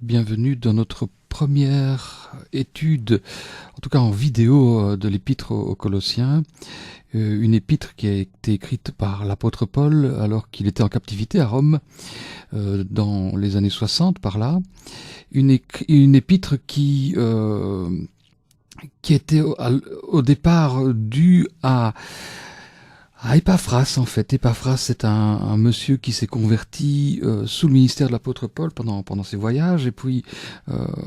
Bienvenue dans notre première étude, en tout cas en vidéo, de l'épître aux Colossiens. Une épître qui a été écrite par l'apôtre Paul alors qu'il était en captivité à Rome dans les années 60 par là. Une épître qui était au départ due à Epaphras, en fait. Epaphras, c'est un monsieur qui s'est converti sous le ministère de l'apôtre Paul pendant ses voyages, et puis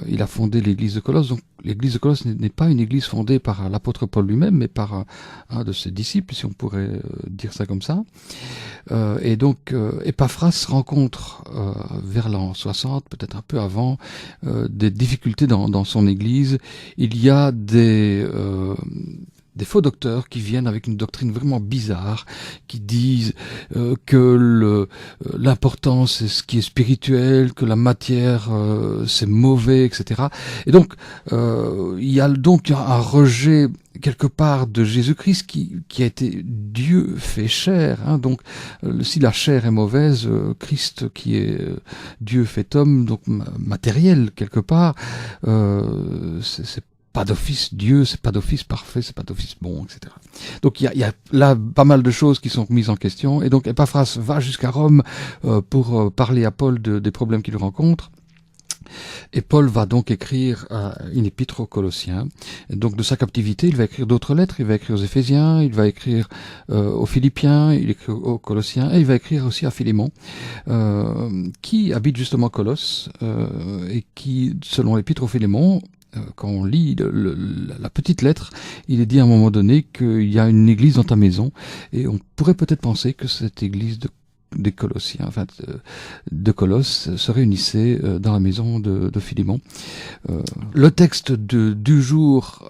il a fondé l'église de Colosse. Donc l'église de Colosse n'est pas une église fondée par l'apôtre Paul lui-même, mais par un de ses disciples, si on pourrait dire ça comme ça. Et donc Epaphras rencontre vers l'an 60, peut-être un peu avant, des difficultés dans son église. Il y a des faux docteurs qui viennent avec une doctrine vraiment bizarre, qui disent que l'important c'est ce qui est spirituel, que la matière c'est mauvais, etc. Et donc il y a donc un rejet quelque part de Jésus-Christ qui a été Dieu fait chair, hein. Donc si la chair est mauvaise, Christ qui est Dieu fait homme, donc matériel quelque part, c'est pas d'office Dieu, c'est pas d'office parfait, c'est pas d'office bon, etc. Donc il y a là pas mal de choses qui sont mises en question, et donc Epaphras va jusqu'à Rome pour parler à Paul des problèmes qu'il rencontre. Et Paul va donc écrire une épître aux Colossiens. Et donc de sa captivité, il va écrire d'autres lettres. Il va écrire aux Éphésiens, il va écrire aux Philippiens, il écrit aux Colossiens, et il va écrire aussi à Philémon, qui habite justement Colosse, et qui, selon l'épître aux Philémon, quand on lit la petite lettre, il est dit à un moment donné qu'il y a une église dans ta maison, et on pourrait peut-être penser que cette église des Colossiens, enfin de Colosse, se réunissait dans la maison de Philémon. Le texte du jour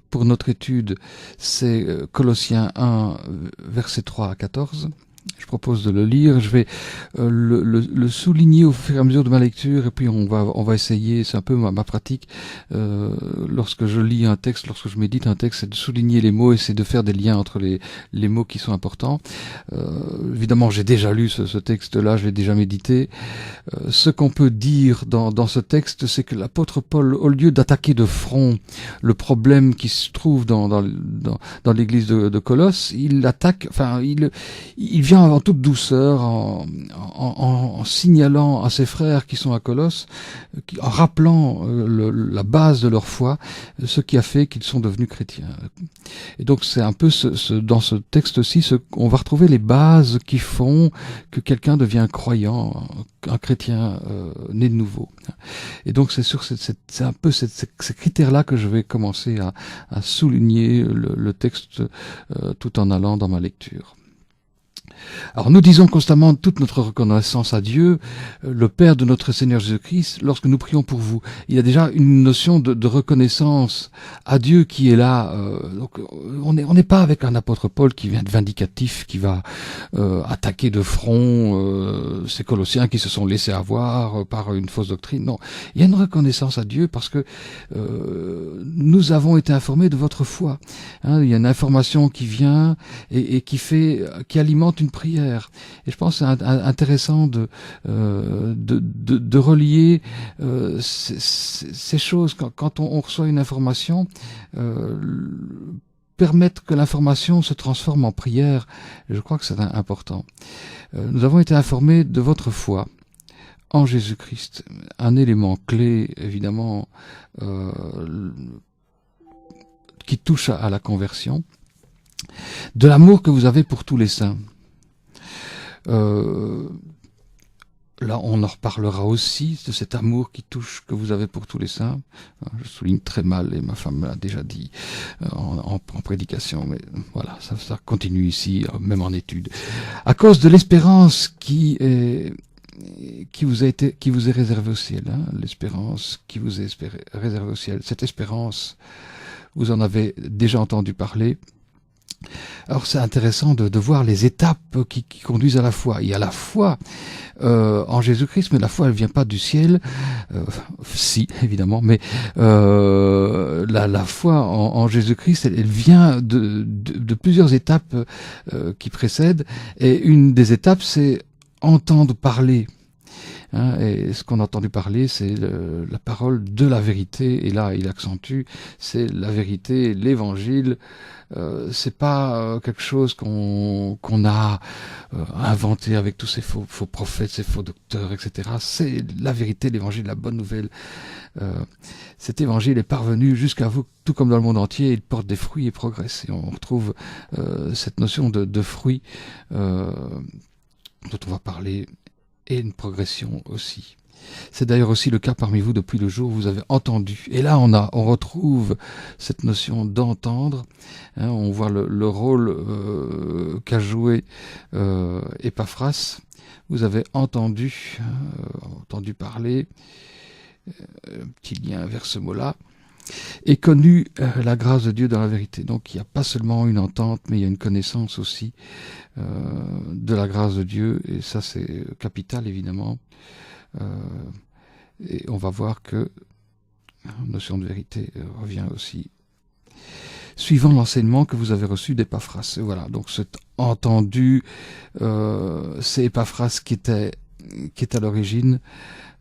pour notre étude, c'est Colossiens 1, versets 3 à 14. Je propose de le lire. Je vais le souligner au fur et à mesure de ma lecture, et puis on va essayer, c'est un peu ma pratique, lorsque je lis un texte, lorsque je médite un texte, c'est de souligner les mots et c'est de faire des liens entre les mots qui sont importants. Évidemment, j'ai déjà lu ce texte-là, je l'ai déjà médité. Ce qu'on peut dire dans ce texte, c'est que l'apôtre Paul, au lieu d'attaquer de front le problème qui se trouve dans l'église de Colosse, il attaque, enfin, il vient en toute douceur, en signalant à ses frères qui sont à Colosse, en rappelant la base de leur foi, ce qui a fait qu'ils sont devenus chrétiens. Et donc c'est un peu dans ce texte-ci, on va retrouver les bases qui font que quelqu'un devient croyant, un chrétien né de nouveau. Et donc c'est un peu ces critères-là que je vais commencer à souligner le texte tout en allant dans ma lecture. Alors nous disons constamment toute notre reconnaissance à Dieu, le Père de notre Seigneur Jésus-Christ, lorsque nous prions pour vous. Il y a déjà une notion de reconnaissance à Dieu qui est là. Donc on n'est pas avec un apôtre Paul qui vient de vindicatif, qui va attaquer de front ces Colossiens qui se sont laissés avoir par une fausse doctrine. Non, il y a une reconnaissance à Dieu parce que nous avons été informés de votre foi. Hein, il y a une information qui vient et qui alimente une prière. Et je pense que c'est intéressant de relier ces choses quand on reçoit une information, permettre que l'information se transforme en prière. Je crois que c'est important. Nous avons été informés de votre foi en Jésus-Christ, un élément clé évidemment qui touche à la conversion, de l'amour que vous avez pour tous les saints. Là, on en reparlera aussi de cet amour qui touche que vous avez pour tous les saints. Je souligne très mal, et ma femme me l'a déjà dit en prédication, mais voilà, ça continue ici, même en étude. À cause de l'espérance qui vous est réservée au ciel, hein, l'espérance qui vous est réservée au ciel. Cette espérance, vous en avez déjà entendu parler. Alors c'est intéressant de voir les étapes qui conduisent à la foi. Il y a la foi en Jésus-Christ, mais la foi elle vient pas du ciel, si évidemment, mais la foi en Jésus-Christ elle vient de plusieurs étapes qui précèdent, et une des étapes c'est entendre parler. hein, et ce qu'on a entendu parler, c'est la parole de la vérité, et là il accentue, c'est la vérité, l'évangile. C'est pas quelque chose qu'on a inventé avec tous ces faux prophètes, ces faux docteurs, etc. C'est la vérité, l'évangile, la bonne nouvelle. Cet évangile est parvenu jusqu'à vous, tout comme dans le monde entier, il porte des fruits et progresse. Et on retrouve cette notion de fruits dont on va parler, et une progression aussi. C'est d'ailleurs aussi le cas parmi vous depuis le jour où vous avez entendu. Et là, on retrouve cette notion d'entendre. Hein, on voit le rôle qu'a joué Épaphras. Vous avez entendu parler, un petit lien vers ce mot-là, et connu la grâce de Dieu dans la vérité. Donc il n'y a pas seulement une entente, mais il y a une connaissance aussi de la grâce de Dieu, et ça c'est capital évidemment. Et on va voir que la notion de vérité revient aussi suivant l'enseignement que vous avez reçu d'Épaphras. Et voilà, donc cet entendu, c'est Épaphras qui est à l'origine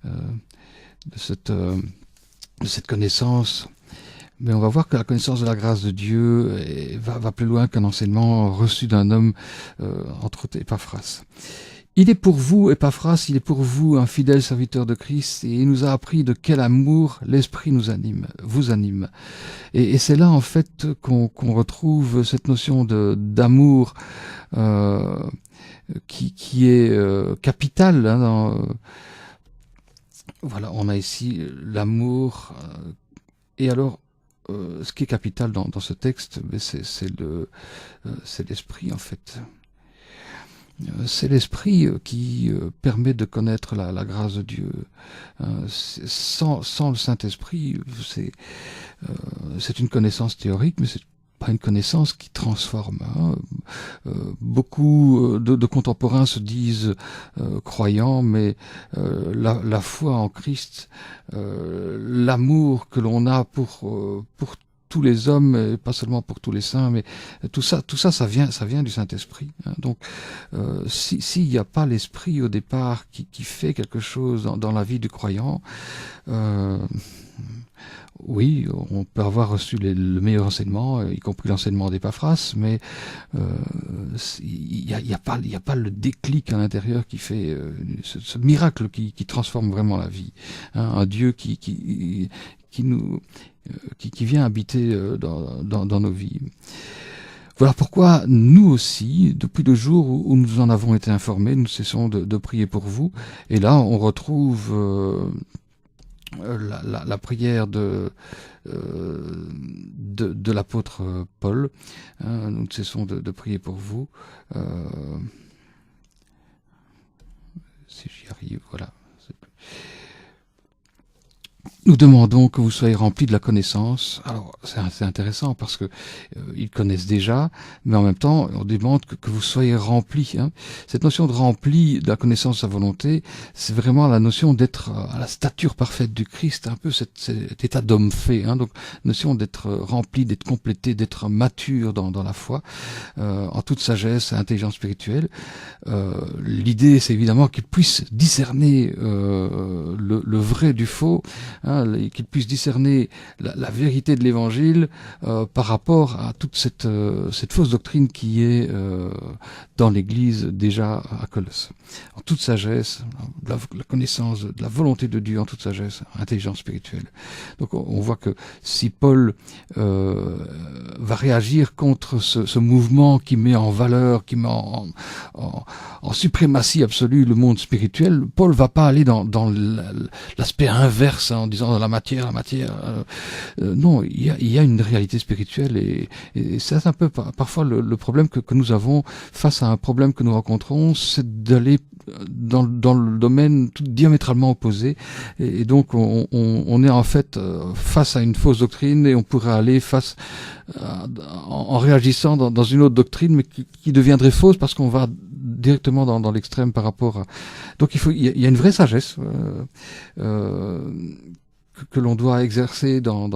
de cette connaissance. Mais on va voir que la connaissance de la grâce de Dieu va plus loin qu'un enseignement reçu d'un homme, entre autres Épaphras. Il est pour vous, Épaphras, il est pour vous un fidèle serviteur de Christ, et il nous a appris de quel amour l'Esprit vous anime. Et c'est là en fait qu'on retrouve cette notion d'amour qui est capitale. Hein, voilà, on a ici l'amour. Et alors, ce qui est capital dans ce texte, c'est l'Esprit en fait. C'est l'Esprit qui permet de connaître la grâce de Dieu. Sans le Saint-Esprit, c'est une connaissance théorique, mais c'est pas une connaissance qui transforme. Hein. Beaucoup de contemporains se disent croyants, mais la foi en Christ, l'amour que l'on a pour tous les hommes, et pas seulement pour tous les saints, mais tout ça, ça vient du Saint-Esprit. Hein. Donc, s'il n'y a pas l'Esprit au départ qui fait quelque chose dans la vie du croyant, oui, on peut avoir reçu le meilleur enseignement, y compris l'enseignement d'Épaphras, mais il n'y a pas le déclic à l'intérieur qui fait ce miracle qui transforme vraiment la vie. Hein, un Dieu qui vient habiter dans nos vies. Voilà pourquoi nous aussi, depuis le jour où nous en avons été informés, nous cessons de prier pour vous. Et là, on retrouve la prière de l'apôtre Paul. Hein, nous cessons de prier pour vous. Si j'y arrive, voilà. Nous demandons que vous soyez remplis de la connaissance. Alors, c'est intéressant parce que ils connaissent déjà, mais en même temps, on demande que vous soyez remplis. Hein. Cette notion de rempli de la connaissance de sa volonté, c'est vraiment la notion d'être à la stature parfaite du Christ, un peu cet état d'homme fait. Hein. Donc, notion d'être rempli, d'être complété, d'être mature dans la foi, en toute sagesse et intelligence spirituelle. L'idée, c'est évidemment qu'ils puissent discerner le vrai du faux, hein, qu'ils puissent discerner la vérité de l'Évangile par rapport à toute cette fausse doctrine qui est dans l'Église déjà à Colosse. En toute sagesse, la connaissance de la volonté de Dieu en toute sagesse, intelligence spirituelle. Donc on voit que si Paul va réagir contre ce mouvement qui met en valeur, qui met en suprématie absolue le monde spirituel, Paul va pas aller dans l'aspect inverse, hein, en disant la matière. Non, il y a une réalité spirituelle, et c'est un peu parfois le problème que nous avons face à un problème que nous rencontrons, c'est d'aller dans le domaine tout diamétralement opposé, et donc on est en fait face à une fausse doctrine, et on pourrait aller face en réagissant dans une autre doctrine, mais qui deviendrait fausse parce qu'on va directement dans l'extrême par rapport à... Donc il y a une vraie sagesse que l'on doit exercer dans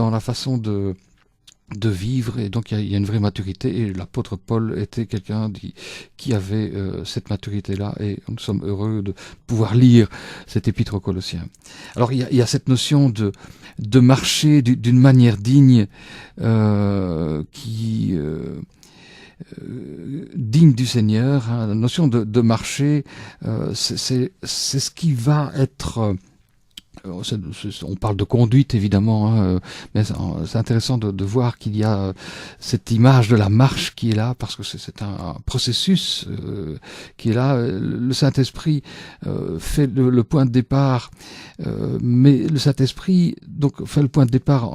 la façon de de vivre, et donc il y a une vraie maturité, et l'apôtre Paul était quelqu'un qui avait cette maturité-là, et nous sommes heureux de pouvoir lire cet épître aux Colossiens. Alors il y a cette notion de marcher d'une manière digne, digne du Seigneur, hein. La notion de marcher, c'est ce qui va être... on parle de conduite évidemment, hein, mais c'est intéressant de voir qu'il y a cette image de la marche qui est là, parce que c'est un processus qui est là. Le Saint-Esprit fait le point de départ, mais le Saint-Esprit donc fait le point de départ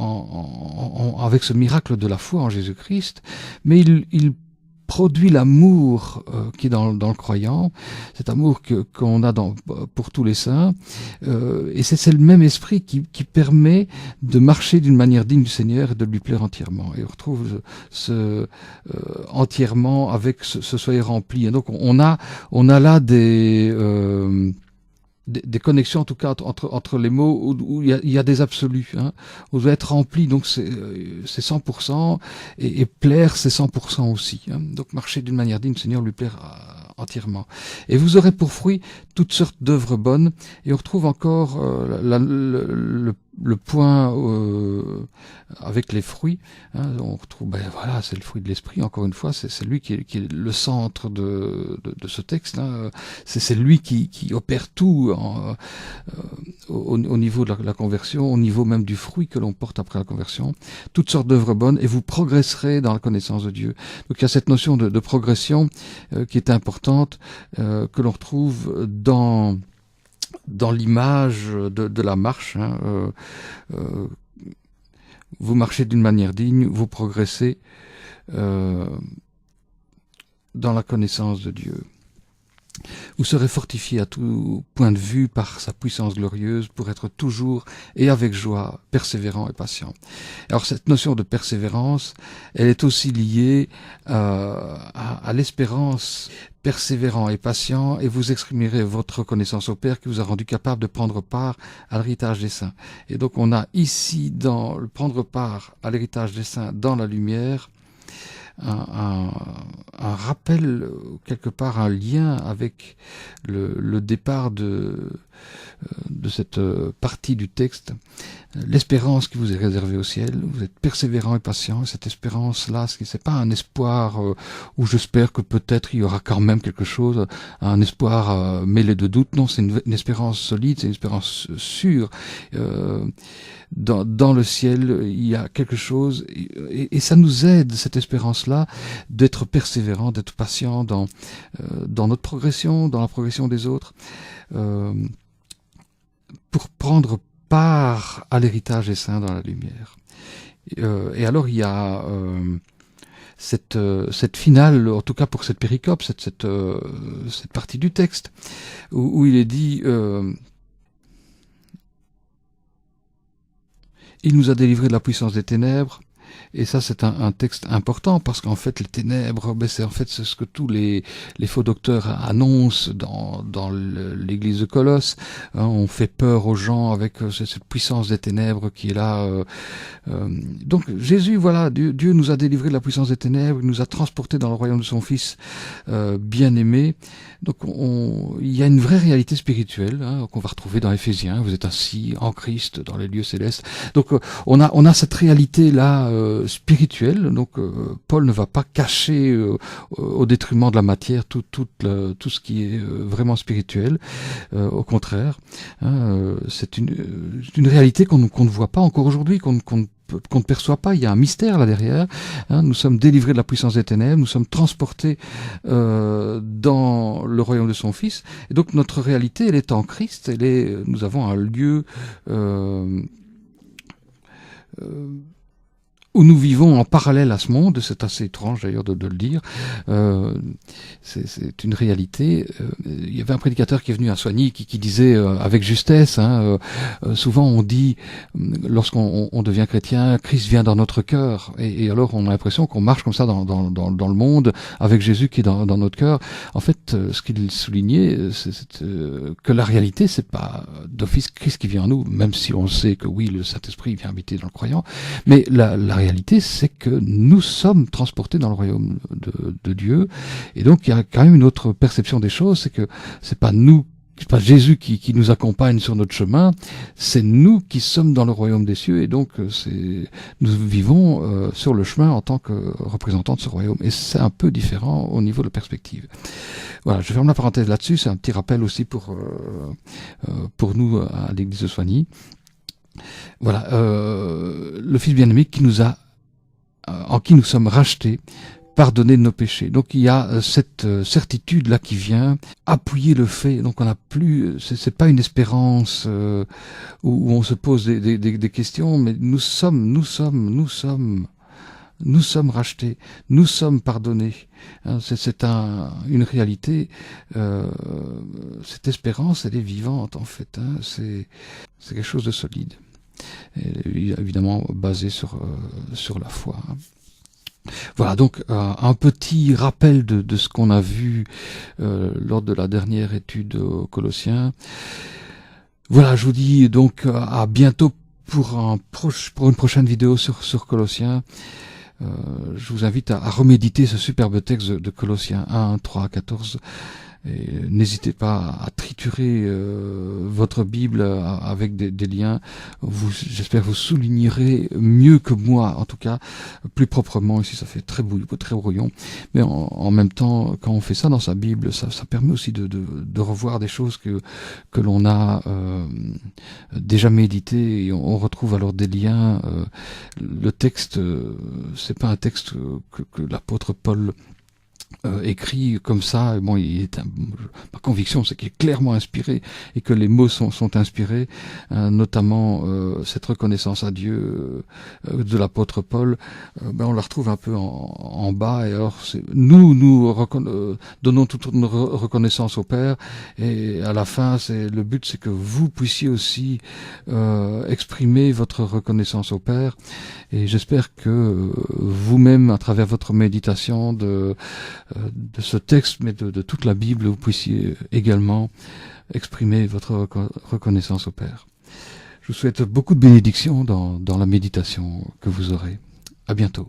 avec ce miracle de la foi en Jésus-Christ, mais il produit l'amour qui est dans le croyant, cet amour qu'on a pour tous les saints, et c'est le même esprit qui permet de marcher d'une manière digne du Seigneur et de lui plaire entièrement. Et on retrouve entièrement avec ce soyez remplis. Et donc on a là des connexions, en tout cas entre les mots où il y a des absolus, hein. On doit être rempli, donc c'est 100%, et plaire c'est 100% aussi, hein. Donc marcher d'une manière digne, le Seigneur lui plaire entièrement. Et vous aurez pour fruit toutes sortes d'œuvres bonnes. Et on retrouve encore le point avec les fruits, hein. On retrouve, voilà, c'est le fruit de l'esprit, encore une fois, c'est lui qui est le centre de ce texte, hein. C'est lui qui opère tout au niveau de la conversion, au niveau même du fruit que l'on porte après la conversion. Toutes sortes d'œuvres bonnes, et vous progresserez dans la connaissance de Dieu. Donc il y a cette notion de progression qui est importante, que l'on retrouve dans l'image de la marche, hein. Vous marchez d'une manière digne, vous progressez dans la connaissance de Dieu. Vous serez fortifiés à tout point de vue par sa puissance glorieuse pour être toujours et avec joie persévérant et patient. Alors cette notion de persévérance, elle est aussi liée à l'espérance. Persévérant et patient, et vous exprimerez votre reconnaissance au Père qui vous a rendu capable de prendre part à l'héritage des saints. Et donc on a ici, dans le prendre part à l'héritage des saints dans la lumière, un rappel, quelque part un lien avec le départ de cette partie du texte, l'espérance qui vous est réservée au ciel. Vous êtes persévérant et patient, et cette espérance-là, c'est pas un espoir où j'espère que peut-être il y aura quand même quelque chose, un espoir mêlé de doute. Non, c'est une espérance solide, c'est une espérance sûre. Dans le ciel, il y a quelque chose, et ça nous aide, cette espérance-là, d'être persévérant, d'être patient dans notre progression, dans la progression des autres, pour prendre part à l'héritage des saints dans la lumière. Et alors il y a cette finale, en tout cas pour cette péricope, cette partie du texte, où il est dit il nous a délivrés de la puissance des ténèbres. Et ça, c'est un texte important, parce qu'en fait, les ténèbres, c'est ce que tous les faux docteurs annoncent dans l'église de Colosse, hein. On fait peur aux gens avec cette puissance des ténèbres qui est là. Donc Jésus, voilà, Dieu nous a délivrés de la puissance des ténèbres, il nous a transportés dans le royaume de son Fils bien-aimé. Donc il y a une vraie réalité spirituelle, hein, qu'on va retrouver dans Éphésiens. Vous êtes assis en Christ dans les lieux célestes. Donc on a cette réalité là spirituelle. Donc Paul ne va pas cacher au détriment de la matière tout ce qui est vraiment spirituel. Au contraire, hein, c'est une réalité qu'on ne voit pas encore aujourd'hui, qu'on ne perçoit pas. Il y a un mystère là derrière, hein. Nous sommes délivrés de la puissance des ténèbres, nous sommes transportés dans le royaume de son Fils, et donc notre réalité, elle est en Christ. Nous avons un lieu où nous vivons en parallèle à ce monde. C'est assez étrange d'ailleurs de le dire. c'est une réalité. Il y avait un prédicateur qui est venu à Soigny qui disait avec justesse, souvent on dit, lorsqu'on devient chrétien, Christ vient dans notre cœur, et alors on a l'impression qu'on marche comme ça dans le monde, avec Jésus qui est dans notre cœur. En fait, ce qu'il soulignait, c'est que la réalité, c'est pas d'office Christ qui vient en nous, même si on sait que oui, le Saint-Esprit vient habiter dans le croyant, mais la réalité, c'est que nous sommes transportés dans le royaume de Dieu, et donc il y a quand même une autre perception des choses, c'est que c'est pas Jésus qui nous accompagne sur notre chemin, c'est nous qui sommes dans le royaume des cieux, et donc nous vivons sur le chemin en tant que représentants de ce royaume, et c'est un peu différent au niveau de la perspective. Voilà, je ferme la parenthèse là-dessus, c'est un petit rappel aussi pour nous à l'église de Soigny. Voilà, le Fils bien-aimé en qui nous sommes rachetés, pardonnés de nos péchés. Donc il y a cette certitude là qui vient appuyer le fait. Donc on n'a plus, c'est pas une espérance où on se pose des questions, mais nous sommes rachetés, nous sommes pardonnés. C'est une réalité. Cette espérance, elle est vivante en fait. C'est quelque chose de solide. Et évidemment basé sur la foi. Voilà, donc un petit rappel de ce qu'on a vu lors de la dernière étude aux Colossiens. Voilà, je vous dis donc à bientôt pour une prochaine vidéo sur Colossiens. Je vous invite à reméditer ce superbe texte de Colossiens 1, 3, 14. Et n'hésitez pas à triturer votre Bible avec des liens. J'espère que vous soulignerez mieux que moi, en tout cas, plus proprement. Ici, ça fait très brouillon. Mais en même temps, quand on fait ça dans sa Bible, ça permet aussi de revoir des choses que l'on a déjà méditées, et on retrouve alors des liens. Le texte, c'est pas un texte que l'apôtre Paul écrit comme ça. Bon, ma conviction, c'est qu'il est clairement inspiré et que les mots sont inspirés, notamment cette reconnaissance à Dieu de l'apôtre Paul. On la retrouve un peu en bas. Et alors, nous donnons toute une reconnaissance au Père. Et à la fin, le but, c'est que vous puissiez aussi exprimer votre reconnaissance au Père. Et j'espère que vous-même, à travers votre méditation de ce texte, mais de toute la Bible, vous puissiez également exprimer votre reconnaissance au Père. Je vous souhaite beaucoup de bénédictions dans la méditation que vous aurez. À bientôt.